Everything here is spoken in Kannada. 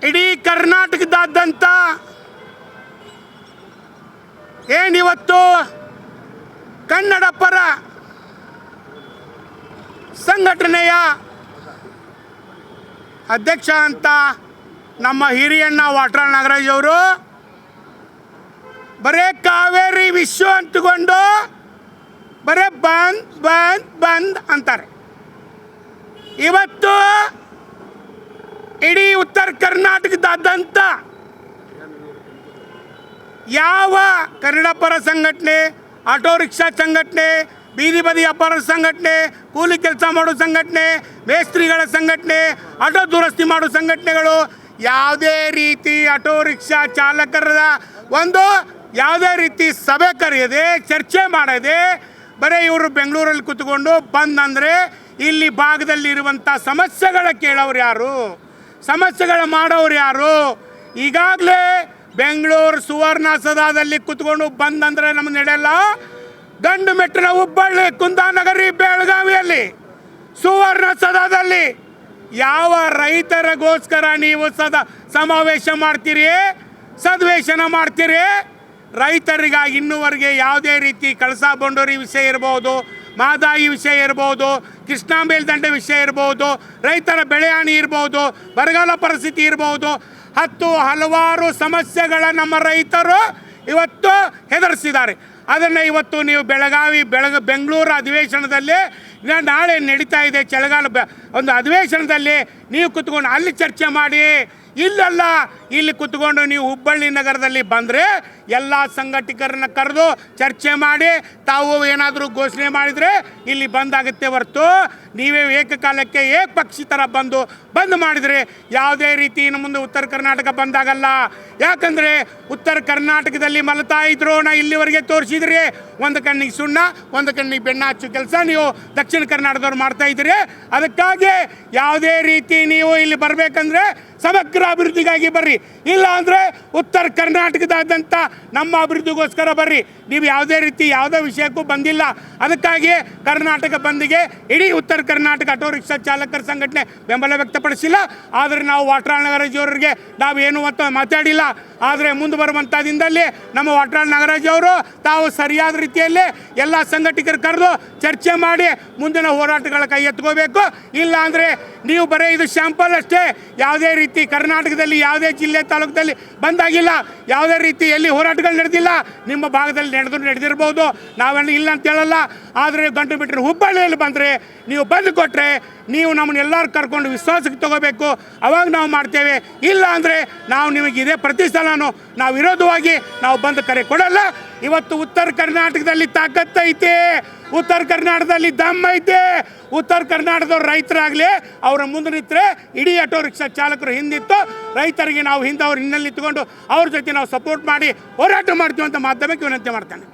ಇಡೀ ಕರ್ನಾಟಕದಾದ್ಯಂತ ಏನಿವತ್ತು ಕನ್ನಡ ಪರ ಸಂಘಟನೆಯ ಅಧ್ಯಕ್ಷ ಅಂತ ನಮ್ಮ ಹಿರಿಯಣ್ಣ ವಾಟಾಳ್ ನಾಗರಾಜ್ ಅವರು ಬರೇ ಕಾವೇರಿ ವಿಶ್ವ ಅಂತಕೊಂಡು ಬರೇ ಬಂದ್ ಬಂದ್ ಬಂದ್ ಅಂತಾರೆ. ಇವತ್ತು ಇಡೀ ಉತ್ತರ ಕರ್ನಾಟಕದಾದ್ಯಂತ ಯಾವ ಕನ್ನಡ ಪರ ಸಂಘಟನೆ, ಆಟೋ ರಿಕ್ಷಾ ಸಂಘಟನೆ, ಬೀದಿ ಬದಿ ವ್ಯಾಪಾರದ ಸಂಘಟನೆ, ಕೂಲಿ ಕೆಲಸ ಮಾಡೋ ಸಂಘಟನೆ, ಮೇಸ್ತ್ರಿಗಳ ಸಂಘಟನೆ, ಆಟೋ ದುರಸ್ತಿ ಮಾಡೋ ಸಂಘಟನೆಗಳು ಯಾವುದೇ ರೀತಿ ಆಟೋ ರಿಕ್ಷಾ ಚಾಲಕರ ಒಂದು ಯಾವುದೇ ರೀತಿ ಸಭೆ ಕರೆಯದೆ ಚರ್ಚೆ ಮಾಡದೆ ಬರೀ ಇವರು ಬೆಂಗಳೂರಲ್ಲಿ ಕೂತ್ಕೊಂಡು ಬಂದ್ ಅಂದರೆ ಇಲ್ಲಿ ಭಾಗದಲ್ಲಿರುವಂಥ ಸಮಸ್ಯೆಗಳ ಕೇಳೋರು ಯಾರು, ಸಮಸ್ಯೆಗಳ ಮಾಡೋರು ಯಾರು? ಈಗಾಗಲೇ ಬೆಂಗಳೂರು ಸುವರ್ಣ ಸೌಧದಲ್ಲಿ ಕೂತ್ಕೊಂಡು ಬಂದ್ ಅಂದರೆ ನಮ್ಗೆ ನಡೆಯಲ್ಲ. ಗಂಡು ಮೆಟ್ಟಿನ ಹುಬ್ಬಳ್ಳಿ, ಕುಂದಾನಗರಿ, ಬೆಳಗಾವಿಯಲ್ಲಿ ಸುವರ್ಣ ಸೌಧದಲ್ಲಿ ಯಾವ ರೈತರಿಗೋಸ್ಕರ ನೀವು ಸಮಾವೇಶ ಮಾಡ್ತೀರಿ, ಸದ್ವೇಷನ ಮಾಡ್ತೀರಿ? ರೈತರಿಗಾಗಿ ಇನ್ನೂವರೆಗೆ ಯಾವುದೇ ರೀತಿ ಕಳಸಾ ಬಂಡೂರಿ ವಿಷಯ ಇರ್ಬೋದು, ಮಾದಾಯಿ ವಿಷಯ ಇರ್ಬೋದು, ಕೃಷ್ಣಾ ಮೇಲ್ದಂಡೆ ವಿಷಯ ಇರ್ಬೋದು, ರೈತರ ಬೆಳೆ ಹಾನಿ ಇರ್ಬೋದು, ಬರಗಾಲ ಪರಿಸ್ಥಿತಿ ಇರ್ಬೋದು, ಹಲವಾರು ಸಮಸ್ಯೆಗಳ ನಮ್ಮ ರೈತರು ಇವತ್ತು ಹೆದರಿಸಿದ್ದಾರೆ. ಅದನ್ನು ಇವತ್ತು ನೀವು ಬೆಂಗಳೂರು ಅಧಿವೇಶನದಲ್ಲಿ ನಾಳೆ ನಡೀತಾ ಇದೆ ಚಳಿಗಾಲ ಒಂದು ಅಧಿವೇಶನದಲ್ಲಿ ನೀವು ಕೂತ್ಕೊಂಡು ಅಲ್ಲಿ ಚರ್ಚೆ ಮಾಡಿ. ಇಲ್ಲಲ್ಲ, ಇಲ್ಲಿ ಕೂತ್ಕೊಂಡು ನೀವು ಹುಬ್ಬಳ್ಳಿ ನಗರದಲ್ಲಿ ಬಂದರೆ ಎಲ್ಲ ಸಂಘಟಕರನ್ನ ಕರೆದು ಚರ್ಚೆ ಮಾಡಿ ತಾವು ಏನಾದರೂ ಘೋಷಣೆ ಮಾಡಿದರೆ ಇಲ್ಲಿ ಬಂದಾಗುತ್ತೆ ಹೊರತು ನೀವೇ ಏಕಕಾಲಕ್ಕೆ ಏಕಪಕ್ಷಿ ಥರ ಬಂದ್ ಮಾಡಿದರೆ ಯಾವುದೇ ರೀತಿ ಇನ್ನು ಮುಂದೆ ಉತ್ತರ ಕರ್ನಾಟಕ ಬಂದಾಗಲ್ಲ. ಯಾಕಂದರೆ ಉತ್ತರ ಕರ್ನಾಟಕದಲ್ಲಿ ಮಲತಾ ಇದ್ರು ನಾ ಇಲ್ಲಿವರೆಗೆ ತೋರಿಸಿದ್ರಿ, ಒಂದು ಕಣ್ಣಿಗೆ ಸುಣ್ಣ ಒಂದು ಕಣ್ಣಿಗೆ ಬೆಣ್ಣ ಹಚ್ಚು ಕೆಲಸ ನೀವು ದಕ್ಷಿಣ ಕರ್ನಾಟಕದವ್ರು ಮಾಡ್ತಾ ಇದ್ದೀರಿ. ಅದಕ್ಕಾಗಿ ಯಾವುದೇ ರೀತಿ ನೀವು ಇಲ್ಲಿ ಬರಬೇಕಂದ್ರೆ ಸಮಗ್ರ ಅಭಿವೃದ್ಧಿಗಾಗಿ ಬರ್ರಿ, ಇಲ್ಲ ಅಂದರೆ ಉತ್ತರ ಕರ್ನಾಟಕದಾದ್ಯಂತ ನಮ್ಮ ಅಭಿವೃದ್ಧಿಗೋಸ್ಕರ ಬರ್ರಿ. ನೀವು ಯಾವುದೇ ರೀತಿ ಯಾವುದೇ ವಿಷಯಕ್ಕೂ ಬಂದಿಲ್ಲ. ಅದಕ್ಕಾಗಿ ಕರ್ನಾಟಕ ಬಂದ್ಗೆ ಇಡೀ ಉತ್ತರ ಕರ್ನಾಟಕ ಆಟೋ ರಿಕ್ಷಾ ಚಾಲಕರ ಸಂಘಟನೆ ಬೆಂಬಲ ವ್ಯಕ್ತಪಡಿಸಿಲ್ಲ. ಆದರೆ ನಾವು ವಾಟಾಳ್ ನಾಗರಾಜ್ ಅವರಿಗೆ ನಾವೇನು ಮಾತಾಡಿಲ್ಲ. ಆದರೆ ಮುಂದೆ ಬರುವಂಥ ದಿನದಲ್ಲಿ ನಮ್ಮ ವಾಟಾಳ್ ನಾಗರಾಜ್ ಅವರು ತಾವು ಸರಿಯಾದ ರೀತಿಯಲ್ಲಿ ಎಲ್ಲ ಸಂಘಟಕರು ಕರೆದು ಚರ್ಚೆ ಮಾಡಿ ಮುಂದಿನ ಹೋರಾಟಗಳ ಕೈ ಎತ್ಕೋಬೇಕು. ಇಲ್ಲ ಅಂದರೆ ನೀವು ಬರೀ ಇದು ಶಾಂಪಲ್ ಅಷ್ಟೇ, ಯಾವುದೇ ರೀತಿ ಕರ್ನಾಟಕದಲ್ಲಿ ಯಾವುದೇ ಜಿಲ್ಲೆ ತಾಲೂಕದಲ್ಲಿ ಬಂದಾಗಿಲ್ಲ, ಯಾವುದೇ ರೀತಿ ಎಲ್ಲಿ ಹೋರಾಟಗಳು ನಡೆದಿಲ್ಲ. ನಿಮ್ಮ ಭಾಗದಲ್ಲಿ ನಡೆದಿರ್ಬೋದು, ನಾವೆಲ್ಲ ಇಲ್ಲ ಅಂತ ಹೇಳಲ್ಲ. ಆದರೆ ಗಂಟು ಬಿಟ್ಟರೆ ಹುಬ್ಬಳ್ಳಿಯಲ್ಲಿ ಬಂದರೆ ನೀವು ಬಂದು ಕೊಟ್ಟರೆ ನೀವು ನಮ್ಮನ್ನೆಲ್ಲರೂ ಕರ್ಕೊಂಡು ವಿಶ್ವಾಸಕ್ಕೆ ತಗೋಬೇಕು, ಅವಾಗ ನಾವು ಮಾಡ್ತೇವೆ. ಇಲ್ಲ ಅಂದರೆ ನಾವು ನಿಮಗೆ ಇದೇ ಪ್ರತಿ ಸಲನೂ ನಾವು ವಿರೋಧವಾಗಿ ನಾವು ಬಂದು ಕರೆ ಕೊಡಲ್ಲ. ಇವತ್ತು ಉತ್ತರ ಕರ್ನಾಟಕದಲ್ಲಿ ತಾಕತ್ತೈತೆ, ಉತ್ತರ ಕರ್ನಾಟಕದಲ್ಲಿ ದಮ್ ಐತೆ. ಉತ್ತರ ಕರ್ನಾಟಕದವ್ರು ರೈತರಾಗಲಿ ಅವರ ಮುಂದೆ ನಿಂತರೆ ಇಡೀ ಆಟೋ ರಿಕ್ಷಾ ಚಾಲಕರು ಹಿಂದಿತ್ತು, ರೈತರಿಗೆ ನಾವು ಹಿಂದೆ ಅವ್ರು ಹಿನ್ನೆಲೆ ನಿಂತ್ಕೊಂಡು ಅವ್ರ ಜೊತೆ ನಾವು ಸಪೋರ್ಟ್ ಮಾಡಿ ಹೋರಾಟ ಮಾಡ್ತೀವಿ ಅಂತ ಮಾಧ್ಯಮಕ್ಕೆ ವಿನಂತಿ ಮಾಡ್ತಾನೆ.